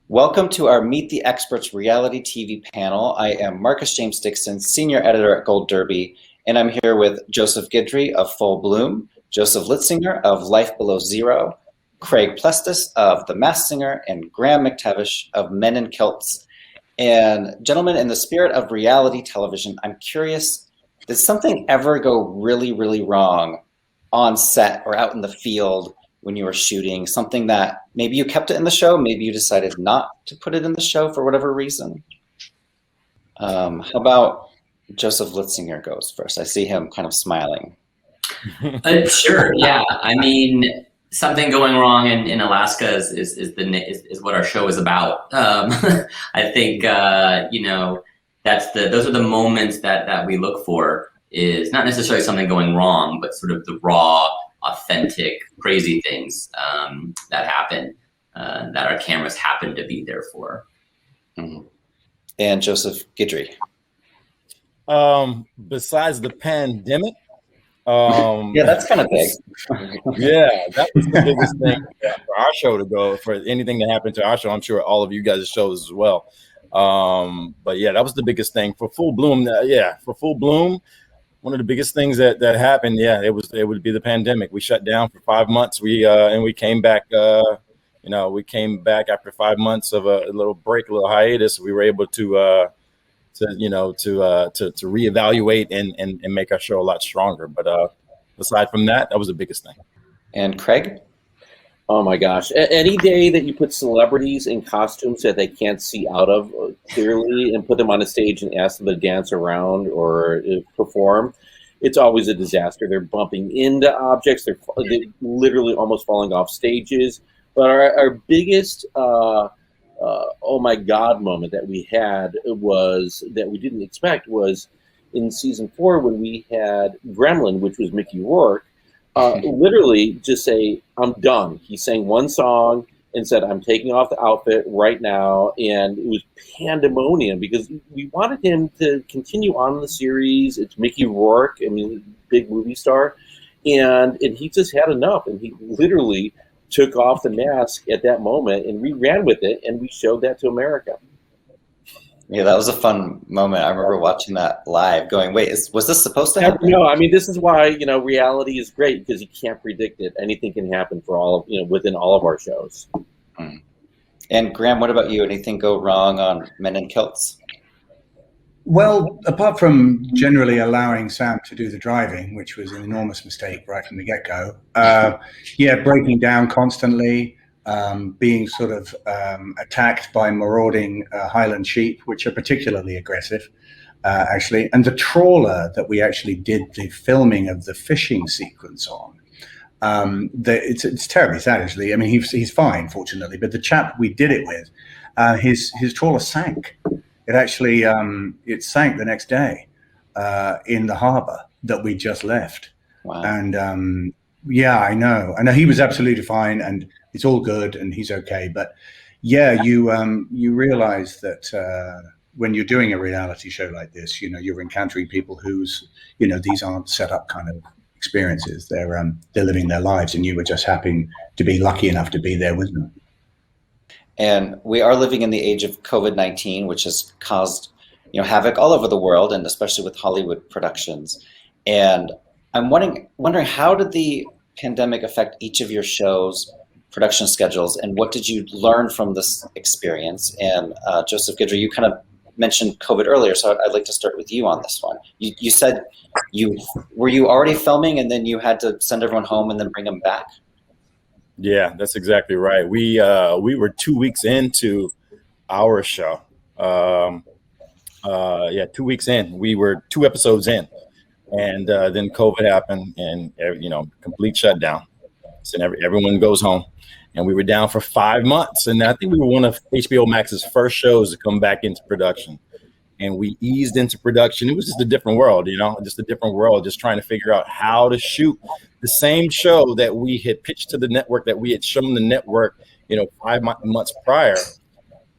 Welcome to our Meet the Experts reality TV panel. I am Marcus James Dixon, Senior Editor at Gold Derby, and I'm here with Joseph Guidry of Full Bloom, Joseph Litzinger of Life Below Zero, Craig Plestis of The Masked Singer, and Graham McTavish of Men in Kilts. And gentlemen, in the spirit of reality television, I'm curious, did something ever go really, really wrong on set or out in the field when you were shooting? Something that maybe you kept it in the show, maybe you decided not to put it in the show for whatever reason? How about Joseph Litzinger goes first? I see him kind of smiling. Sure, yeah. I mean, something going wrong in Alaska is what our show is about. I think those are the moments that we look for. Is not necessarily something going wrong, but sort of the raw, authentic, crazy things that happen that our cameras happen to be there for. Mm-hmm. And Joseph Guidry. Besides the pandemic, yeah, that's kind of big. Yeah, that was the biggest thing for our show to go, for anything that happened to our show. I'm sure all of you guys' shows as well. But yeah, that was the biggest thing for Full Bloom. For Full Bloom, one of the biggest things that happened, it would be the pandemic. We shut down for 5 months. We came back. We came back after 5 months of a little break, a little hiatus. We were able to reevaluate and make our show a lot stronger. But aside from that, that was the biggest thing. And Craig? Oh my gosh. Any day that you put celebrities in costumes that they can't see out of clearly and put them on a stage and ask them to dance around or perform, it's always a disaster. They're bumping into objects. They're literally almost falling off stages. But our biggest oh my God moment that we had was that we didn't expect was in season 4 when we had Gremlin, which was Mickey Rourke, literally just say, I'm done. He sang one song and said, I'm taking off the outfit right now. And it was pandemonium because we wanted him to continue on in the series. It's Mickey Rourke, I mean, big movie star. And he just had enough. And he literally took off the mask at that moment, and we ran with it, and we showed that to America. Yeah, that was a fun moment. I remember watching that live going, wait, was this supposed to happen? No, I mean, this is why, reality is great because you can't predict it. Anything can happen for all of, within all of our shows. Mm. And Graham, what about you? Anything go wrong on Men in Kilts? Well, apart from generally allowing Sam to do the driving, which was an enormous mistake right from the get-go, breaking down constantly, being sort of attacked by marauding Highland sheep, which are particularly aggressive, actually. And the trawler that we actually did the filming of the fishing sequence on, it's terribly sad, actually. I mean, he's fine, fortunately, but the chap we did it with, his trawler sank. It actually it sank the next day in the harbor that we just left. Wow. And I know he was absolutely fine, and it's all good, and he's okay. But yeah, you realize that when you're doing a reality show like this, you're encountering people whose these aren't set up kind of experiences. They're living their lives, and you were just happy to be lucky enough to be there with them. And we are living in the age of COVID-19, which has caused havoc all over the world, and especially with Hollywood productions. And I'm wondering how did the pandemic affect each of your shows, production schedules, and what did you learn from this experience? And Joseph Guidry, you kind of mentioned COVID earlier, so I'd like to start with you on this one. You said were you already filming and then you had to send everyone home and then bring them back? Yeah, that's exactly right. We were 2 weeks into our show. 2 weeks in. We were 2 episodes in, and then COVID happened, and complete shutdown. So everyone goes home, and we were down for 5 months. And I think we were one of HBO Max's first shows to come back into production. And we eased into production. It was just a different world, just trying to figure out how to shoot the same show that we had pitched to the network, that we had shown the network, 5 months prior.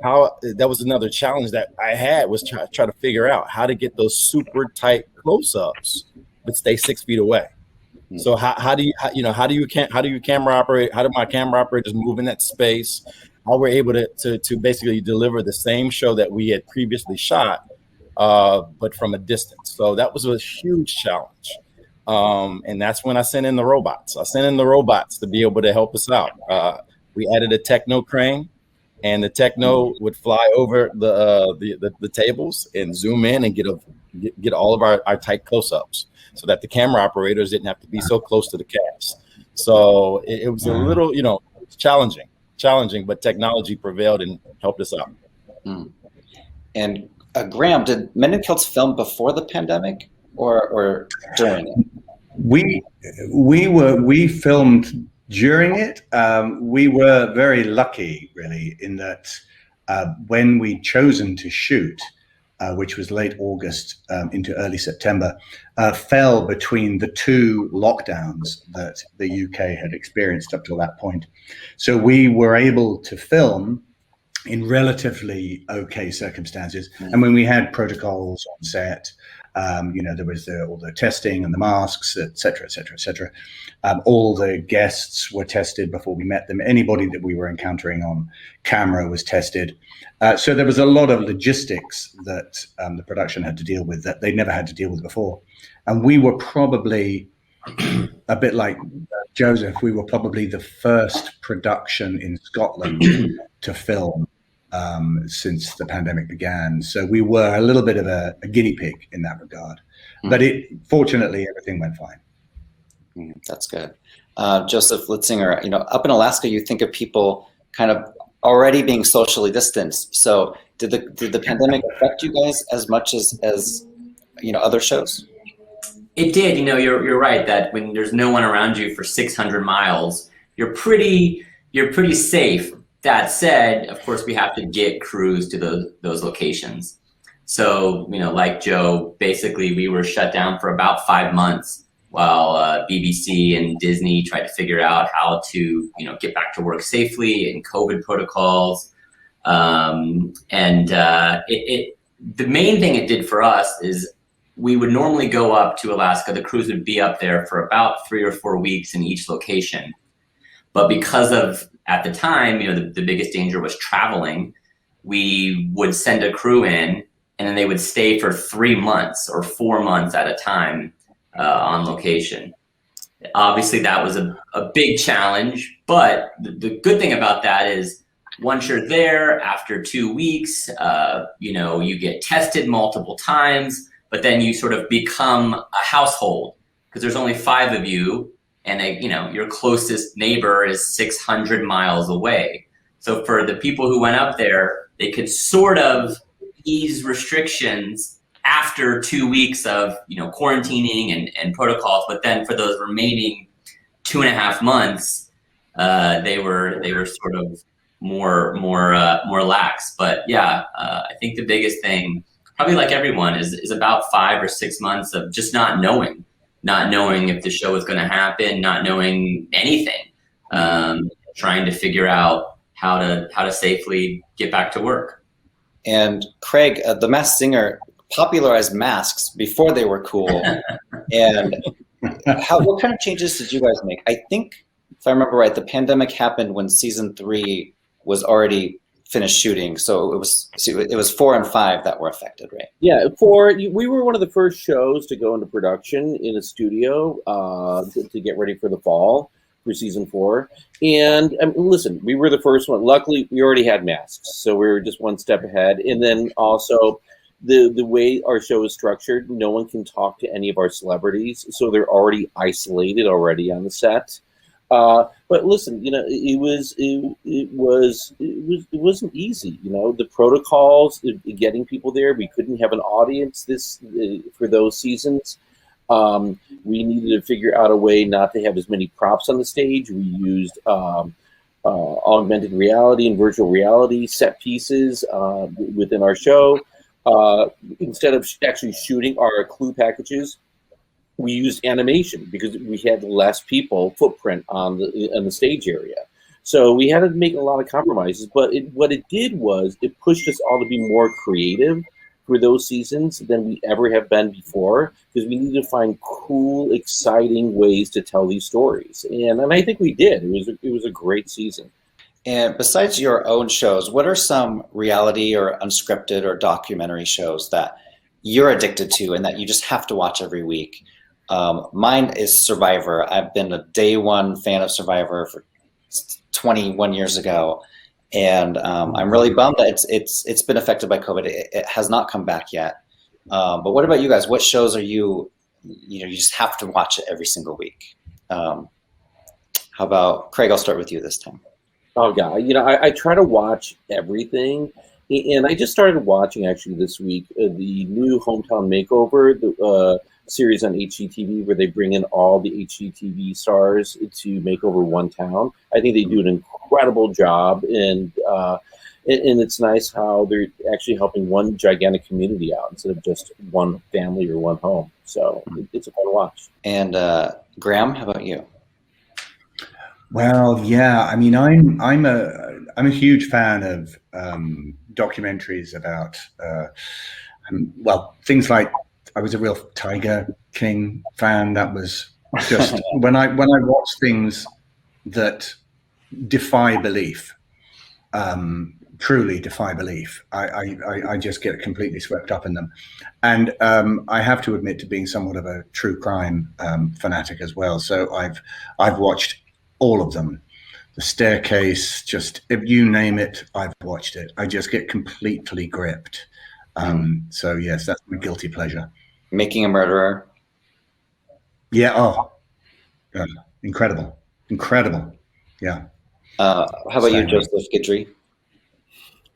How that was another challenge that I had, was try to figure out how to get those super tight close-ups, but stay 6 feet away. So how do my camera operators move in that space? how we're able to basically deliver the same show that we had previously shot, but from a distance. So that was a huge challenge. And that's when I sent in the robots. I sent in the robots to be able to help us out. We added a techno crane, and the techno would fly over the tables and zoom in and get all of our tight close-ups, so that the camera operators didn't have to be so close to the cast. So it was a little, challenging, but technology prevailed and helped us out. And Graham, did Men in Kilts film before the pandemic or during it? We filmed during it. We were very lucky, really, in that when we'd chosen to shoot, which was late August into early September, fell between the two lockdowns that the UK had experienced up till that point. So we were able to film in relatively okay circumstances. And when we had protocols on set, there was all the testing and the masks, et cetera, et cetera, et cetera. All the guests were tested before we met them. Anybody that we were encountering on camera was tested. So there was a lot of logistics that the production had to deal with that they never had to deal with before. And we were probably, a bit like Joseph, we were probably the first production in Scotland to film since the pandemic began. So we were a little bit of a guinea pig in that regard. But fortunately, everything went fine. That's good. Joseph Litzinger, up in Alaska, you think of people kind of already being socially distanced. So did the pandemic affect you guys as much as other shows? It did. You're right that when there's no one around you for 600 miles, you're pretty safe. That said, of course, we have to get crews to those locations. So, like Joe, basically we were shut down for about 5 months while BBC and Disney tried to figure out how to, get back to work safely and COVID protocols. The main thing it did for us is we would normally go up to Alaska. The crews would be up there for about 3 or 4 weeks in each location. But because of, at the time, the biggest danger was traveling, we would send a crew in and then they would stay for 3 months or 4 months at a time on location. Obviously, that was a big challenge, but the good thing about that is once you're there, after 2 weeks, you get tested multiple times, but then you sort of become a household because there's only 5 of you. And your closest neighbor is 600 miles away. So for the people who went up there, they could sort of ease restrictions after 2 weeks of quarantining and protocols. But then for those remaining 2.5 months, they were sort of more lax. But yeah, I think the biggest thing, probably like everyone, is about 5 or 6 months of just not knowing if the show was going to happen, not knowing anything, trying to figure out how to safely get back to work. And Craig, the Masked Singer popularized masks before they were cool. And what kind of changes did you guys make? I think, if I remember right, the pandemic happened when season 3 was already finished shooting, so it was 4 and 5 that were affected, right? Yeah, 4. We were one of the first shows to go into production in a studio to get ready for the fall for season 4. And listen, we were the first one. Luckily, we already had masks, so we were just one step ahead. And then also, the way our show is structured, no one can talk to any of our celebrities, so they're already isolated already on the set. But listen, it wasn't easy. The protocols, getting people there. We couldn't have an audience for those seasons. We needed to figure out a way not to have as many props on the stage. We used augmented reality and virtual reality set pieces within our show. Instead of actually shooting our clue packages, we used animation because we had less people footprint on the stage area. So we had to make a lot of compromises, but what it did was it pushed us all to be more creative for those seasons than we ever have been before, because we needed to find cool, exciting ways to tell these stories. And I think we did. It was a great season. And besides your own shows, what are some reality or unscripted or documentary shows that you're addicted to and that you just have to watch every week? Mine is Survivor. I've been a day one fan of Survivor for 21 years ago, and I'm really bummed that it's been affected by COVID. It has not come back yet. But what about you guys? What shows are you just have to watch it every single week? How about Craig? I'll start with you this time. Oh God, I try to watch everything, and I just started watching actually this week the new Hometown Makeover, the series on HGTV where they bring in all the HGTV stars to make over one town. I think they do an incredible job, and it's nice how they're actually helping one gigantic community out instead of just one family or one home. So it's a fun watch. And Graham, how about you? Well, yeah. I mean, I'm a huge fan of documentaries about things like I was a real Tiger King fan. That was just when I watch things that defy belief, truly defy belief, I just get completely swept up in them. And I have to admit to being somewhat of a true crime fanatic as well. So I've watched all of them. The Staircase, just if you name it, I've watched it. I just get completely gripped. So yes, that's my guilty pleasure. Making a Murderer. Yeah. Oh, yeah. Incredible. Yeah. How about you, Joseph Guidry?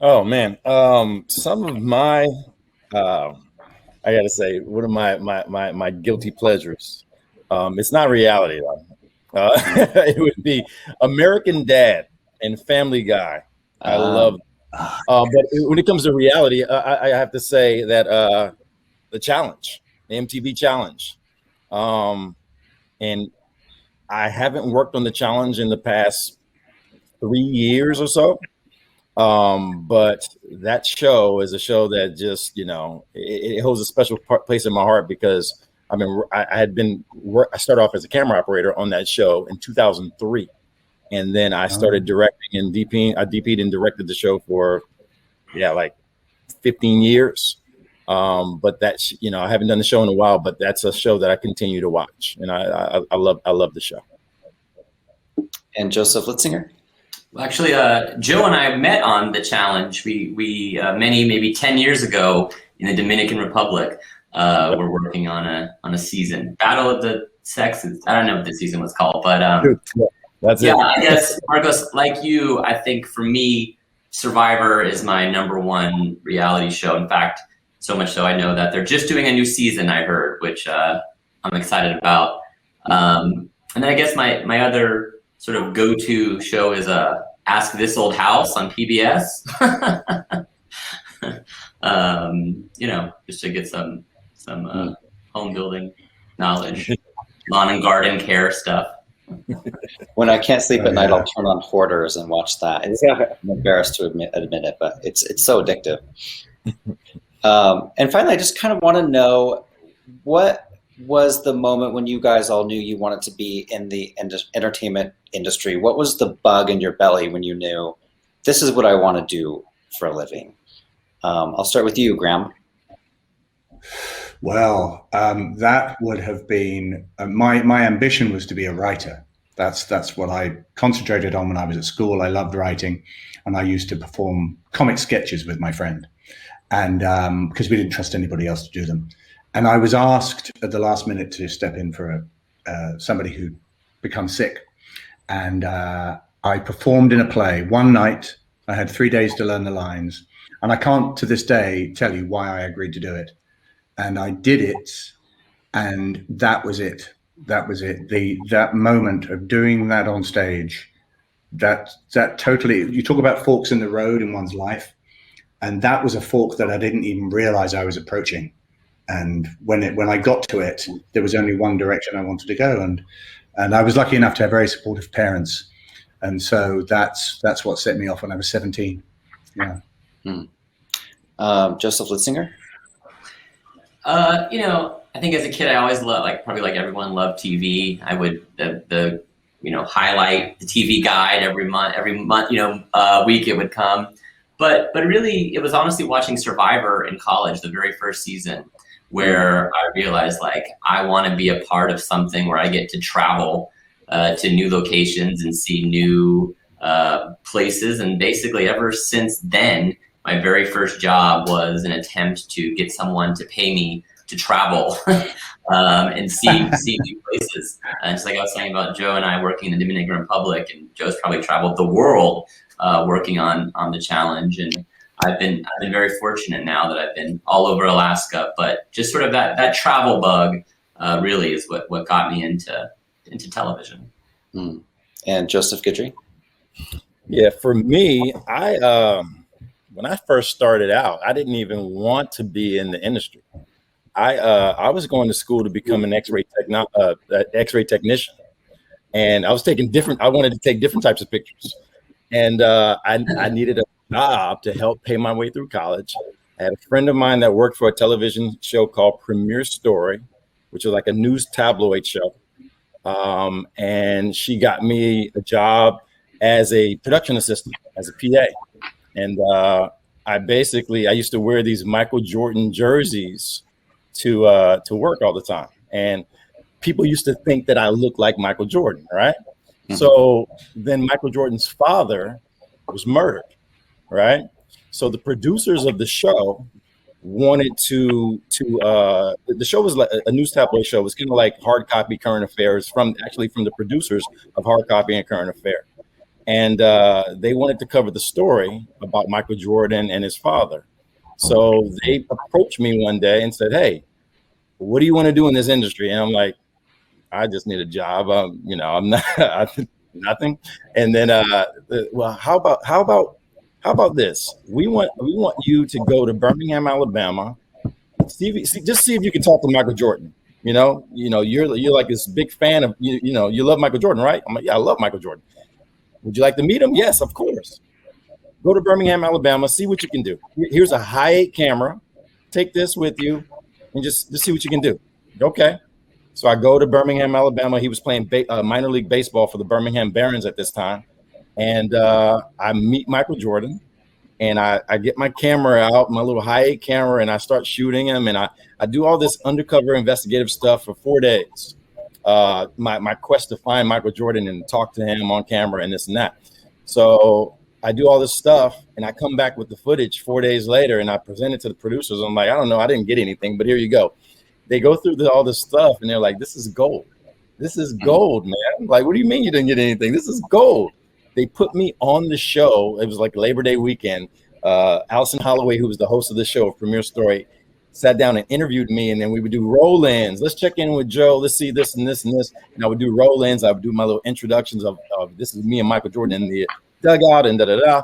Oh man, some of my, I gotta say, one of my guilty pleasures. It's not reality though. It would be American Dad and Family Guy. I love it. But when it comes to reality, I have to say that the Challenge, the MTV Challenge, and I haven't worked on the Challenge in the past 3 years or so. But that show is a show that just, it holds a special place in my heart because I started off as a camera operator on that show in 2003. And then I started directing and DPing. I DP'd and directed the show for, like 15 years. But that's, I haven't done the show in a while, but that's a show that I continue to watch. And I love the show. And Joseph Litzinger? Well, actually, Joe and I met on the Challenge. We maybe 10 years ago in the Dominican Republic. We're working on a season, Battle of the Sexes. I don't know what the season was called, but that's it. I guess Marcos, like you, I think for me, Survivor is my #1 reality show. In fact, so much so I know that they're just doing a new season. I heard, which I'm excited about. And then I guess my other sort of go-to show is Ask This Old House on PBS. Just to get some home building knowledge, lawn and garden care stuff. When I can't sleep at night, I'll turn on Hoarders and watch that. I'm embarrassed to admit it, but it's so addictive. And finally, I just kind of want to know, what was the moment when you guys all knew you wanted to be in the entertainment industry? What was the bug in your belly when you knew this is what I want to do for a living? I'll start with you, Graham. Well, that would have been my ambition was to be a writer. That's what I concentrated on when I was at school. I loved writing, and I used to perform comic sketches with my friend, and because we didn't trust anybody else to do them. And I was asked at the last minute to step in for somebody who'd become sick, and I performed in a play one night. I had 3 days to learn the lines, and I can't to this day tell you why I agreed to do it. And I did it, and that was it. That was it. That moment of doing that on stage, that totally. You talk about forks in the road in one's life, and that was a fork that I didn't even realize I was approaching. And when I got to it, there was only one direction I wanted to go, and I was lucky enough to have very supportive parents, and so that's what set me off when I was 17. Yeah. Joseph Litzinger. I think as a kid, I always loved, probably like everyone, loved TV. I would the highlight the TV guide every month, week it would come. But really, it was honestly watching Survivor in college, the very first season, where I realized like I want to be a part of something where I get to travel to new locations and see new places. And basically, ever since then, my very first job was an attempt to get someone to pay me to travel and see new places. And just like I was saying about Joe and I working in the Dominican Republic, and Joe's probably traveled the world working on the challenge. And I've been very fortunate now that I've been all over Alaska. But just sort of that travel bug really is what got me into television. And Joseph Guidry? Yeah, for me, when I first started out, I didn't even want to be in the industry. I was going to school to become an X-ray technician, and I wanted to take different types of pictures, and I needed a job to help pay my way through college. I had a friend of mine that worked for a television show called Premier Story, which was like a news tabloid show, and she got me a job as a production assistant, as a PA. And I used to wear these Michael Jordan jerseys to work all the time. And people used to think that I looked like Michael Jordan, right? Mm-hmm. So then Michael Jordan's father was murdered, right? So the producers of the show wanted the show was like a news tabloid show. It was kind of like Hard Copy Current Affairs from the producers of Hard Copy and Current Affair. And they wanted to cover the story about Michael Jordan and his father. So they approached me one day and said, "Hey, what do you want to do in this industry?" And I'm like, "I just need a job. I'm not nothing." And then, well, how about this? We want you to go to Birmingham, Alabama. See if you can talk to Michael Jordan. You're like this big fan of you love Michael Jordan, right? I'm like, yeah, I love Michael Jordan. Would you like to meet him? Yes, of course. Go to Birmingham, Alabama, see what you can do. Here's a high-8 camera. Take this with you and just see what you can do. Okay. So I go to Birmingham, Alabama. He was playing minor league baseball for the Birmingham Barons at this time. And I meet Michael Jordan, and I get my camera out, my little high-8 camera, and I start shooting him. And I do all this undercover investigative stuff for 4 days. My quest to find Michael Jordan and talk to him on camera and this and that. So I do all this stuff, and I come back with the footage 4 days later, and I present it to the producers. I'm like, I don't know, I didn't get anything, but here you go. They go through all this stuff, and they're like, this is gold. This is gold, man. Like, what do you mean you didn't get anything? This is gold. They put me on the show. It was like Labor Day weekend. Allison Holloway, who was the host of the show, Premier Story, sat down and interviewed me, and then we would do roll-ins. Let's check in with Joe. Let's see this and this and this. And I would do roll-ins. I would do my little introductions of this is me and Michael Jordan in the dugout and da-da-da.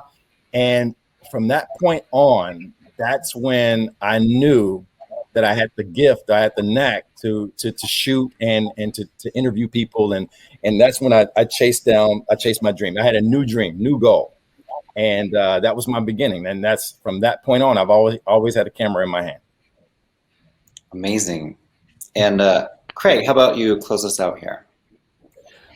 And from that point on, that's when I knew that I had the gift, I had the knack to shoot and to interview people. And that's when I chased my dream. I had a new dream, new goal. And that was my beginning. And that's from that point on, I've always had a camera in my hand. Amazing. And Craig, how about you close us out here?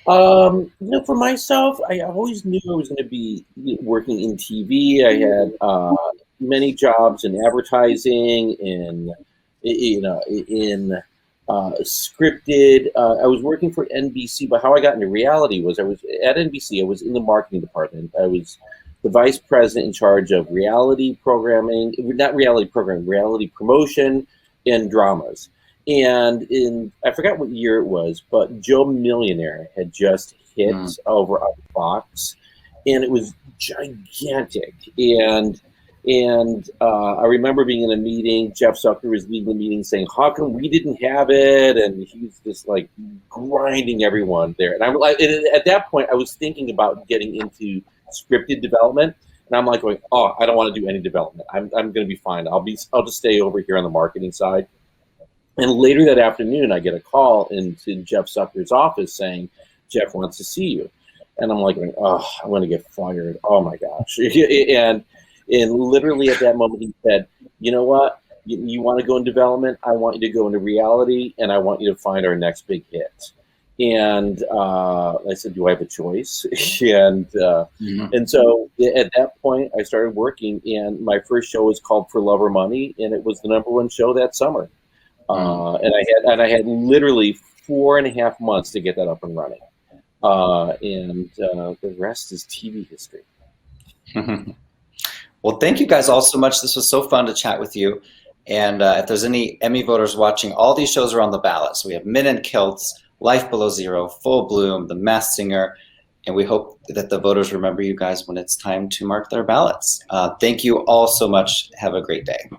For myself, I always knew I was going to be working in TV. I had many jobs in advertising, in scripted. I was working for NBC, but how I got into reality was I was at NBC. I was in the marketing department. I was the vice president in charge of reality programming, not reality programming, reality promotion and dramas. And I forgot what year it was, but Joe Millionaire had just hit over on Fox, and it was gigantic. And I remember being in a meeting. Jeff Zucker was leading the meeting, saying, "How come we didn't have it?" And he was just like grinding everyone there. And I'm like, at that point, I was thinking about getting into scripted development, and I'm like going, "Oh, I don't want to do any development. I'm going to be fine. I'll just stay over here on the marketing side." And later that afternoon, I get a call into Jeff Zucker's office saying, "Jeff wants to see you." And I'm like, "Oh, I'm going to get fired. Oh my gosh." And literally at that moment, he said, "You know what? You want to go in development? I want you to go into reality, and I want you to find our next big hit." And I said, do I have a choice? and and so at that point, I started working, and my first show was called For Love or Money, and it was the #1 show that summer. And I had literally 4.5 months to get that up and running. And the rest is TV history. Well, thank you guys all so much. This was so fun to chat with you. And if there's any Emmy voters watching, all these shows are on the ballot. So we have Men in Kilts, Life Below Zero, Full Bloom, The Masked Singer, and we hope that the voters remember you guys when it's time to mark their ballots. Thank you all so much. Have a great day.